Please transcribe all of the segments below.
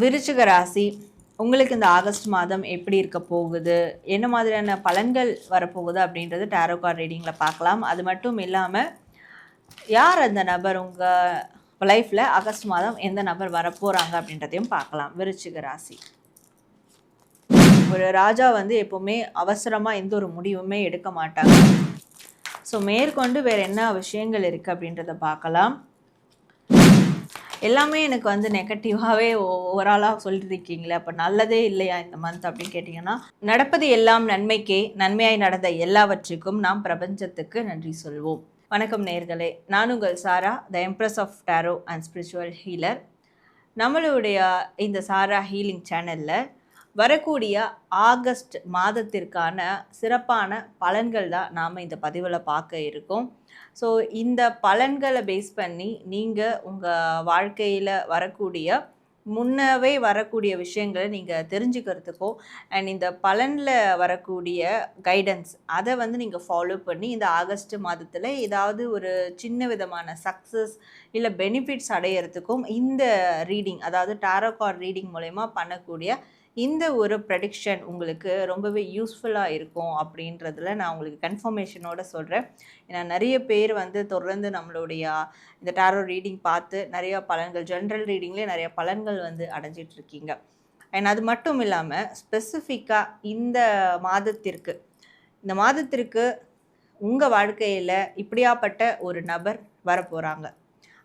விருச்சிக ராசி உங்களுக்கு இந்த ஆகஸ்ட் மாதம் எப்படி இருக்க போகுது, என்ன மாதிரியான பலன்கள் வரப்போகுது அப்படின்றது டாரோ கார்ட் ரீடிங்கில் பார்க்கலாம். அது மட்டும் இல்லாமல் யார் அந்த நபர் உங்கள் லைஃப்பில் ஆகஸ்ட் மாதம் எந்த நபர் வரப்போகிறாங்க அப்படின்றதையும் பார்க்கலாம். விருச்சிக ராசி ஒரு ராஜா வந்து எப்போவுமே அவசரமாக எந்த ஒரு முடிவுமே எடுக்க மாட்டாங்க. ஸோ மேற்கொண்டு வேறு என்ன விஷயங்கள் இருக்குது அப்படின்றத பார்க்கலாம். எல்லாமே எனக்கு வந்து நெகட்டிவாகவே ஓவராலாக சொல்லியிருக்கீங்களே, அப்போ நல்லதே இல்லையா இந்த மந்த் அப்படின்னு கேட்டிங்கன்னா, நடப்பது எல்லாம் நன்மைக்கே, நன்மையாய் நடந்த எல்லாவற்றுக்கும் நாம் பிரபஞ்சத்துக்கு நன்றி சொல்வோம். வணக்கம் நேயர்களே, நான் உங்கள் Sarah, the empress of tarot and spiritual healer. நம்மளுடைய இந்த சாரா ஹீலிங் சேனலில் வரக்கூடிய ஆகஸ்ட் மாதத்திற்கான சிறப்பான பலன்கள் தான் நாம் இந்த பதிவில் பார்க்க இருக்கோம். ஸோ இந்த பலன்களை பேஸ் பண்ணி நீங்கள் உங்கள் வாழ்க்கையில் வரக்கூடிய முன்னவே வரக்கூடிய விஷயங்களை நீங்கள் தெரிஞ்சுக்கிறதுக்கோ அண்ட் இந்த பலனில் வரக்கூடிய கைடன்ஸ் அதை வந்து நீங்கள் ஃபாலோ பண்ணி இந்த ஆகஸ்ட் மாதத்தில் ஏதாவது ஒரு சின்ன விதமான சக்ஸஸ் இல்லை பெனிஃபிட்ஸ் அடையிறதுக்கும் இந்த ரீடிங், அதாவது டாரோ கார்ட் ரீடிங் மூலயமா பண்ணக்கூடிய இந்த ஒரு ப்ரெடிக்ஷன் உங்களுக்கு ரொம்பவே யூஸ்ஃபுல்லாக இருக்கும் அப்படின்றதுல நான் உங்களுக்கு கன்ஃபர்மேஷனோடு சொல்கிறேன். ஏன்னா நிறைய பேர் வந்து தொடர்ந்து நம்மளுடைய இந்த டாரோ ரீடிங் பார்த்து நிறையா பலன்கள், ஜென்ரல் ரீடிங்லேயே நிறைய பலன்கள் வந்து அடைஞ்சிட்ருக்கீங்க. அண்ட் அது மட்டும் இல்லாமல் ஸ்பெசிஃபிக்காக இந்த மாதத்திற்கு உங்கள் வாழ்க்கையில் இப்படியாப்பட்ட ஒரு நபர் வரப்போகிறாங்க.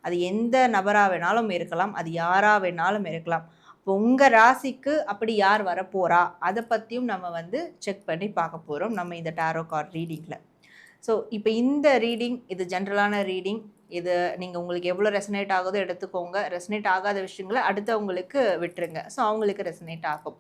அது எந்த நபராக வேணாலும் இருக்கலாம், அது யாராக வேணாலும் இருக்கலாம். இப்போ உங்கள் ராசிக்கு அப்படி யார் வரப்போகிறா அதை பற்றியும் நம்ம வந்து செக் பண்ணி பார்க்க போகிறோம் நம்ம இந்த டாரோ கார்ட் ரீடிங்கில். ஸோ இப்போ இந்த ரீடிங் இது ஜென்ரலான ரீடிங். இது நீங்கள் உங்களுக்கு எவ்வளோ ரெசனேட் ஆகுதோ எடுத்துக்கோங்க. ரெசனேட் ஆகாத விஷயங்களை அடுத்தவங்களுக்கு விட்டுருங்க. ஸோ அவங்களுக்கு ரெசனேட் ஆகும்.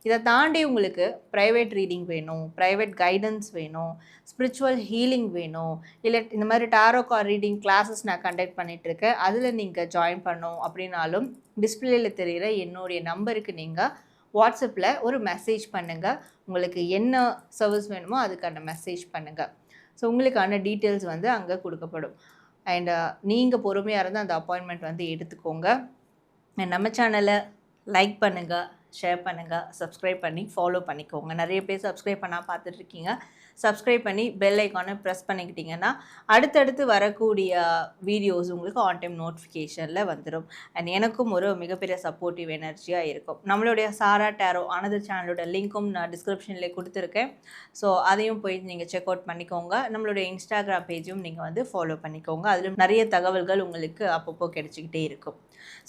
இதை தாண்டி உங்களுக்கு ப்ரைவேட் ரீடிங் வேணும், ப்ரைவேட் கைடன்ஸ் வேணும், ஸ்பிரிச்சுவல் ஹீலிங் வேணும், இல்லை இந்த மாதிரி டாரோ கார்ட் ரீடிங் கிளாஸஸ் நான் கண்டக்ட் பண்ணிகிட்ருக்கேன், அதில் நீங்கள் ஜாயின் பண்ணோம் அப்படின்னாலும் டிஸ்பிளேயில் தெரிகிற என்னுடைய நம்பருக்கு நீங்கள் வாட்ஸ்அப்பில் ஒரு மெசேஜ் பண்ணுங்கள். உங்களுக்கு என்ன சர்வீஸ் வேணுமோ அதுக்கான மெசேஜ் பண்ணுங்கள். ஸோ உங்களுக்கான டீட்டெயில்ஸ் வந்து அங்கே கொடுக்கப்படும். அண்ட் நீங்கள் பொறுமையாக இருந்து அந்த அப்பாயின்மெண்ட் வந்து எடுத்துக்கோங்க. நம்ம சேனலை லைக் பண்ணுங்கள், ஷேர் பண்ணுங்கள், சப்ஸ்கிரைப் பண்ணி ஃபாலோ பண்ணிக்கோங்க. நிறைய பேர் சப்ஸ்கிரைப் பண்ணால் பார்த்துட்ருக்கீங்க. சப்ஸ்கிரைப் பண்ணி பெல் ஐக்கானை ப்ரெஸ் பண்ணிக்கிட்டிங்கன்னா அடுத்தடுத்து வரக்கூடிய வீடியோஸ் உங்களுக்கு ஆன் டைம் நோட்டிஃபிகேஷனில் வந்துடும். அண்ட் எனக்கும் ஒரு மிகப்பெரிய சப்போர்ட்டிவ் எனர்ஜியாக இருக்கும். நம்மளுடைய சாரா டாரோ அனதர் சேனலோட லிங்க்கும் நான் டிஸ்கிரிப்ஷனில் கொடுத்துருக்கேன். ஸோ அதையும் போய் நீங்கள் செக் அவுட் பண்ணிக்கோங்க. நம்மளுடைய இன்ஸ்டாகிராம் பேஜும் நீங்கள் வந்து ஃபாலோ பண்ணிக்கோங்க. அதிலும் நிறைய தகவல்கள் உங்களுக்கு அப்பப்போ கிடைச்சிக்கிட்டே இருக்கும்.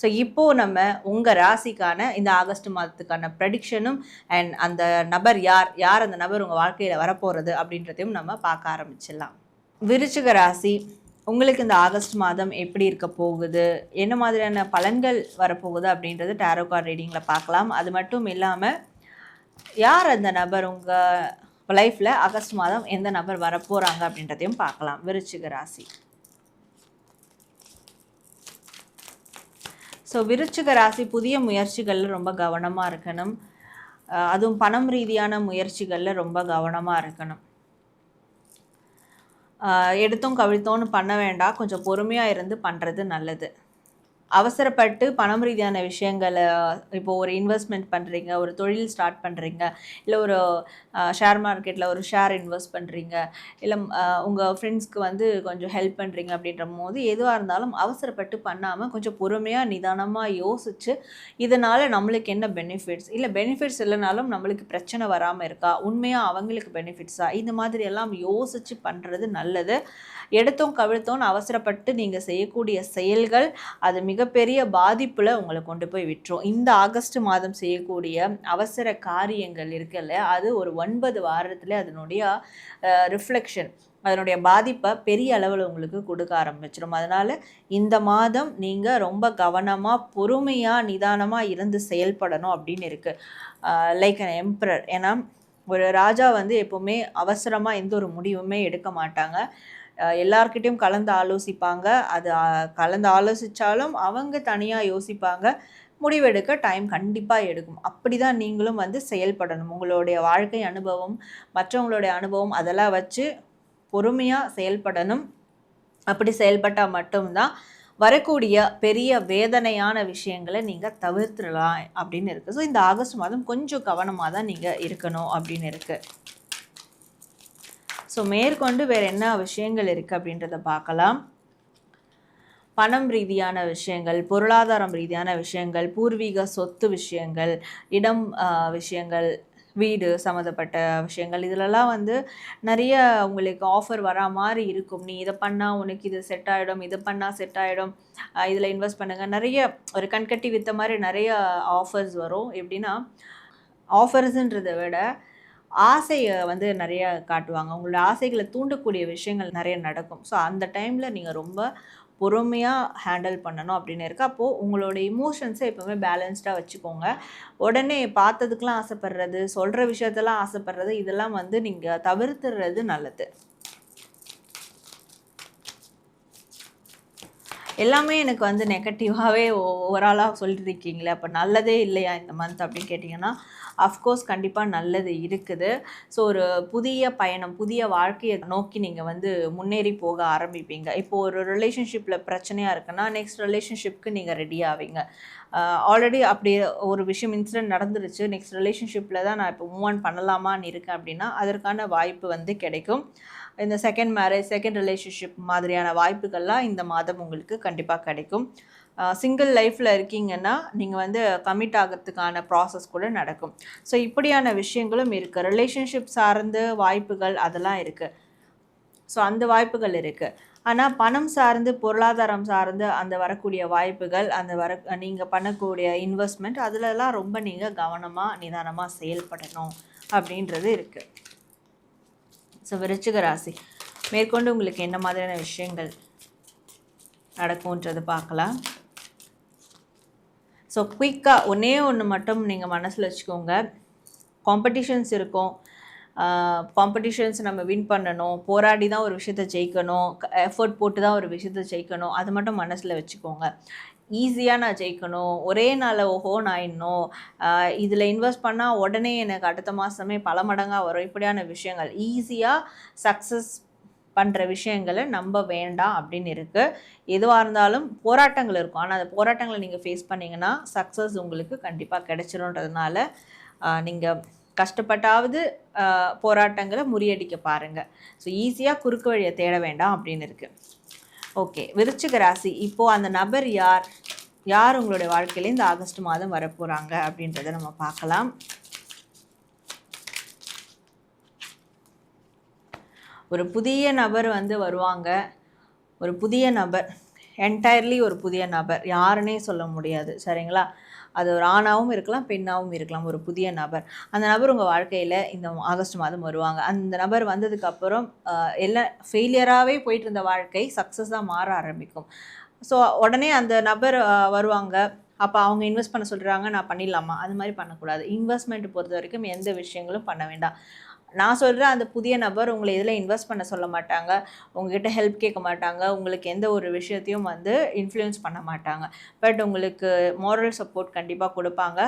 ஸோ இப்போது நம்ம உங்கள் ராசிக்கான இந்த ஆகஸ்ட் மாதத்துக்கான ப்ரெடிக்ஷனும் அண்ட் அந்த நபர் யார் அந்த நபர் உங்கள் வாழ்க்கையில் வரப்போகிறது அப்படின்றதையும் நம்ம பார்க்க ஆரம்பிச்சிடலாம். விருச்சிக ராசி உங்களுக்கு இந்த ஆகஸ்ட் மாதம் எப்படி இருக்க போகுது, என்ன மாதிரியான பலன்கள் வரப்போகுது அப்படின்றது டாரோ கார்ட் ரீடிங்கில் பார்க்கலாம். அது மட்டும் இல்லாமல் யார் அந்த நபர் உங்கள் லைஃப்பில் ஆகஸ்ட் மாதம் எந்த நபர் வரப்போகிறாங்க அப்படின்றதையும் பார்க்கலாம். விருச்சிக ராசி ஸோ விருச்சிக ராசி புதிய முயற்சிகளில் ரொம்ப கவனமாக இருக்கணும். அதுவும் பணம் ரீதியான முயற்சிகளில் ரொம்ப கவனமாக இருக்கணும். எடுத்தோம் கவிழ்த்தோன்னு பண்ண வேண்டாம், கொஞ்சம் பொறுமையாக இருந்து பண்ணுறது நல்லது. அவசரப்பட்டு பணம் ரீதியான விஷயங்களை, இப்போது ஒரு இன்வெஸ்ட்மெண்ட் பண்ணுறீங்க, ஒரு தொழில் ஸ்டார்ட் பண்ணுறீங்க, இல்லை ஒரு ஷேர் மார்க்கெட்டில் ஒரு ஷேர் இன்வெஸ்ட் பண்ணுறீங்க, இல்லை உங்கள் ஃப்ரெண்ட்ஸ்க்கு வந்து கொஞ்சம் ஹெல்ப் பண்ணுறீங்க அப்படின்ற போது எதுவாக இருந்தாலும் அவசரப்பட்டு பண்ணாமல் கொஞ்சம் பொறுமையாக நிதானமாக யோசித்து இதனால் நம்மளுக்கு என்ன பெனிஃபிட்ஸ், இல்லை பெனிஃபிட்ஸ் இல்லைனாலும் நம்மளுக்கு பிரச்சனை வராமல் இருக்கா, உண்மையாக அவங்களுக்கு பெனிஃபிட்ஸா, இந்த மாதிரி எல்லாம் யோசித்து பண்ணுறது நல்லது. எடுத்தோம் கவிழ்த்தோன்னு அவசரப்பட்டு நீங்கள் செய்யக்கூடிய செயல்கள் அது மிகப்பெரிய பாதிப்பில் உங்களை கொண்டு போய் விட்டுரும். இந்த ஆகஸ்ட் மாதம் செய்யக்கூடிய அவசர காரியங்கள் இருக்குல்ல, அது ஒரு 9 வாரத்தில் அதனுடைய ரிஃப்ளெக்ஷன், அதனுடைய பாதிப்பை பெரிய அளவில் உங்களுக்கு கொடுக்க ஆரம்பிச்சிடும். அதனால் இந்த மாதம் நீங்கள் ரொம்ப கவனமாக பொறுமையாக நிதானமாக இருந்து செயல்படணும் அப்படின்னு இருக்குது. Like an emperor. ஏன்னா ஒரு ராஜா வந்து எப்போவுமே அவசரமாக எந்த ஒரு முடிவுமே எடுக்க மாட்டாங்க. எல்லார்கிட்டையும் கலந்து ஆலோசிப்பாங்க. அது கலந்து ஆலோசித்தாலும் அவங்க தனியாக யோசிப்பாங்க. முடிவெடுக்க டைம் கண்டிப்பாக எடுக்கும். அப்படி தான் நீங்களும் வந்து செயல்படணும். உங்களுடைய வாழ்க்கை அனுபவம், மற்றவங்களுடைய அனுபவம் அதெல்லாம் வச்சு பொறுமையாக செயல்படணும். அப்படி செயல்பட்டால் மட்டும்தான் வரக்கூடிய பெரிய வேதனையான விஷயங்களை நீங்கள் தவிர்த்துடலாம் அப்படின்னு இருக்குது. ஸோ இந்த ஆகஸ்ட் மாதம் கொஞ்சம் கவனமாக தான் நீங்கள் இருக்கணும் அப்படின்னு இருக்குது. ஸோ மேற்கொண்டு வேறு என்ன விஷயங்கள் இருக்குது அப்படின்றத பார்க்கலாம். பணம் ரீதியான விஷயங்கள், பொருளாதாரம் ரீதியான விஷயங்கள், பூர்வீக சொத்து விஷயங்கள், இடம் விஷயங்கள், வீடு சம்மந்தப்பட்ட விஷயங்கள், இதிலெல்லாம் வந்து நிறைய உங்களுக்கு ஆஃபர் வரா மாதிரி இருக்கும். நீ இதை பண்ணால் உனக்கு இது செட் ஆகிடும், இது பண்ணால் செட் ஆகிடும், இதில் இன்வெஸ்ட் பண்ணுங்கள், நிறைய ஒரு கண்கட்டி வித்த மாதிரி நிறைய ஆஃபர்ஸ் வரும். எப்படின்னா ஆஃபர்ஸுன்றதை விட ஆசையை வந்து நிறைய காட்டுவாங்க. உங்களோட ஆசைகளை தூண்டக்கூடிய விஷயங்கள் நிறைய நடக்கும். ஸோ அந்த டைமில் நீங்கள் ரொம்ப பொறுமையாக ஹேண்டில் பண்ணணும் அப்படின்னு இருக்குது. அப்போது உங்களோட இமோஷன்ஸை எப்போவுமே பேலன்ஸ்டாக வச்சுக்கோங்க. உடனே பார்த்ததுக்கெலாம் ஆசைப்படுறது, சொல்கிற விஷயத்தெல்லாம் ஆசைப்படுறது, இதெல்லாம் வந்து நீங்கள் தவிர்த்துறது நல்லது. எல்லாமே எனக்கு வந்து நெகட்டிவாகவே ஓவராலாக சொல்லிட்டு இருக்கீங்களே, அப்போ நல்லதே இல்லையா இந்த மந்த் அப்படின்னு கேட்டிங்கன்னா, அஃப்கோர்ஸ் கண்டிப்பாக நல்லது இருக்குது. ஸோ ஒரு புதிய பயணம், புதிய வாழ்க்கையை நோக்கி நீங்கள் வந்து முன்னேறி போக ஆரம்பிப்பீங்க. இப்போது ஒரு ரிலேஷன்ஷிப்பில் பிரச்சனையாக இருக்குன்னா நெக்ஸ்ட் ரிலேஷன்ஷிப்க்கு நீங்கள் ரெடி ஆவீங்க. ஆல்ரெடி அப்படி ஒரு விஷயம் இன்சிடென்ட் நடந்துருச்சு, நெக்ஸ்ட் ரிலேஷன்ஷிப்பில் தான் நான் இப்போ மூவ் ஆன் பண்ணலாமான்னு இருக்கேன் அப்படின்னா அதற்கான வாய்ப்பு வந்து கிடைக்கும். இந்த செகண்ட் மேரேஜ், செகண்ட் ரிலேஷன்ஷிப் மாதிரியான வாய்ப்புகள்லாம் இந்த மாதம் உங்களுக்கு கண்டிப்பாக கிடைக்கும். சிங்கிள் லைஃப்பில் இருக்கீங்கன்னா நீங்கள் வந்து கமிட் ஆகிறதுக்கான ப்ராசஸ் கூட நடக்கும். ஸோ இப்படியான விஷயங்களும் இருக்குது. ரிலேஷன்ஷிப் சார்ந்த வாய்ப்புகள் அதெல்லாம் இருக்குது. ஸோ அந்த வாய்ப்புகள் இருக்குது. ஆனால் பணம் சார்ந்து, பொருளாதாரம் சார்ந்து அந்த வரக்கூடிய வாய்ப்புகள், அந்த நீங்கள் பண்ணக்கூடிய இன்வெஸ்ட்மெண்ட் அதிலெல்லாம் ரொம்ப நீங்கள் கவனமாக நிதானமாக செயல்படணும் அப்படின்றது இருக்குது. ஸோ விருச்சிக ராசி மேற்கொண்டு உங்களுக்கு என்ன மாதிரியான விஷயங்கள் நடக்கும்ன்றது பார்க்கலாம். ஸோ குயிக்காக ஒன்று மட்டும் நீங்கள் மனசில் வச்சுக்கோங்க. காம்படிஷன்ஸ் இருக்கும். காம்படிஷன்ஸ் நம்ம வின் பண்ணணும், போராடி தான் ஒரு விஷயத்தை ஜெயிக்கணும், எஃபர்ட் போட்டு தான் ஒரு விஷயத்தை ஜெயிக்கணும், அது மட்டும் மனசில் வச்சுக்கோங்க. ஈஸியாக நான் ஜெயிக்கணும், ஒரே நாளில் ஓஹோன்னு ஆயிடணும், இதில் இன்வெஸ்ட் பண்ணால் உடனே எனக்கு அடுத்த மாதமே பல மடங்காக வரும், இப்படியான விஷயங்கள் ஈஸியாக சக்ஸஸ் பண்ணுற விஷயங்களை நம்ப வேண்டாம் அப்படின்னு இருக்குது. எதுவாக இருந்தாலும் போராட்டங்கள் இருக்கும். ஆனால் அந்த போராட்டங்களை நீங்கள் ஃபேஸ் பண்ணிங்கன்னா சக்ஸஸ் உங்களுக்கு கண்டிப்பாக கிடைச்சிருன்றதுனால நீங்கள் கஷ்டப்பட்டாவது போராட்டங்களை முறியடிக்க பாருங்கள். ஸோ ஈஸியாக குறுக்கு வழியை தேட வேண்டாம் அப்படின்னு இருக்குது. ஓகே, விருச்சிக ராசி, இப்போது அந்த நபர் யார் உங்களுடைய வாழ்க்கையில இந்த ஆகஸ்ட் மாதம் வரப்போகிறாங்க அப்படின்றத நம்ம பார்க்கலாம். ஒரு புதிய நபர் வந்து வருவாங்க. ஒரு புதிய நபர், என்டையர்லி ஒரு புதிய நபர், யாருன்னே சொல்ல முடியாது, சரிங்களா? அது ஒரு ஆணாகவும் இருக்கலாம், பெண்ணாகவும் இருக்கலாம். ஒரு புதிய நபர், அந்த நபர் உங்கள் வாழ்க்கையில் இந்த ஆகஸ்ட் மாதம் வருவாங்க. அந்த நபர் வந்ததுக்கப்புறம் எல்லாம் ஃபெயிலியராகவே போயிட்டு இருந்த வாழ்க்கை சக்ஸஸாக மாற ஆரம்பிக்கும். ஸோ உடனே அந்த நபர் வருவாங்க. அப்போ அவங்க இன்வெஸ்ட் பண்ண சொல்கிறாங்க, நான் பண்ணிடலாமா? அது மாதிரி பண்ணக்கூடாது. இன்வெஸ்ட்மெண்ட் பொறுத்த வரைக்கும் எந்த விஷயங்களும் பண்ண வேண்டாம். நான் சொல்கிறேன், அந்த புதிய நபர் உங்களை இதில் இன்வெஸ்ட் பண்ண சொல்ல மாட்டாங்க, உங்ககிட்ட ஹெல்ப் கேட்க மாட்டாங்க, உங்களுக்கு எந்த ஒரு விஷயத்தையும் வந்து இன்ஃப்ளூயன்ஸ் பண்ண மாட்டாங்க. பட் உங்களுக்கு மாரல் சப்போர்ட் கண்டிப்பாக கொடுப்பாங்க.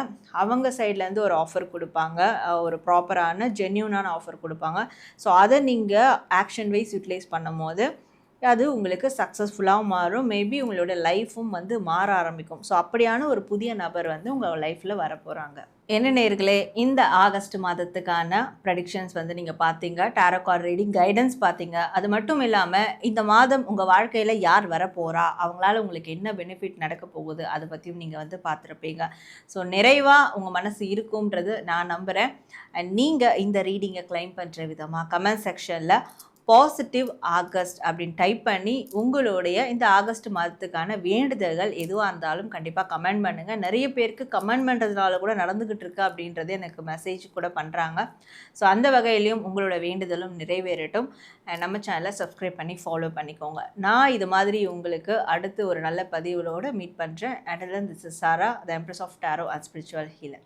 அவங்க சைட்லேருந்து ஒரு ஆஃபர் கொடுப்பாங்க, ஒரு ப்ராப்பரான ஜென்யூனான ஆஃபர் கொடுப்பாங்க. ஸோ அதை நீங்கள் ஆக்ஷன் வைஸ் யூட்டிலைஸ் பண்ணும் போது அது உங்களுக்கு சக்ஸஸ்ஃபுல்லாகவும் மாறும். மேபி உங்களோட லைஃப்பும் வந்து மாற ஆரம்பிக்கும். ஸோ அப்படியான ஒரு புதிய நபர் வந்து உங்கள் லைஃப்பில் வரப்போகிறாங்க. என்ன நேயர்களே, இந்த ஆகஸ்ட் மாதத்துக்கான ப்ரெடிக்ஷன்ஸ் வந்து நீங்கள் பார்த்தீங்க, டாரோ கார்ட் ரீடிங் கைடன்ஸ் பார்த்தீங்க. அது மட்டும் இல்லாமல் இந்த மாதம் உங்கள் வாழ்க்கையில் யார் வரப்போகிறா, அவங்களால உங்களுக்கு என்ன பெனிஃபிட் நடக்க போகுது, அதை பற்றியும் நீங்கள் வந்து பார்த்துருப்பீங்க. ஸோ நிறைவாக உங்கள் மனசு இருக்கும்ன்றது நான் நம்புகிறேன். அண்ட் நீங்கள் இந்த ரீடிங்கை கிளைம் பண்ணுற விதமாக கமெண்ட் செக்ஷனில் பாசிட்டிவ் ஆகஸ்ட் அப்படின்னு டைப் பண்ணி உங்களுடைய இந்த ஆகஸ்ட் மாதத்துக்கான வேண்டுதல்கள் எதுவாக இருந்தாலும் கண்டிப்பாக கமெண்ட் பண்ணுங்கள். நிறைய பேருக்கு கமெண்ட் பண்ணுறதுனால கூட நடந்துக்கிட்டு இருக்கு அப்படின்றது எனக்கு மெசேஜ் கூட பண்ணுறாங்க. ஸோ அந்த வகையிலையும் உங்களோட வேண்டுதலும் நிறைவேறட்டும். நம்ம சேனலை சப்ஸ்கிரைப் பண்ணி ஃபாலோ பண்ணிக்கோங்க. நான் இது மாதிரி உங்களுக்கு அடுத்து ஒரு நல்ல பதிவுகளோடு மீட் பண்ணுறேன். And this is Sara, the empress of tarot and spiritual healer.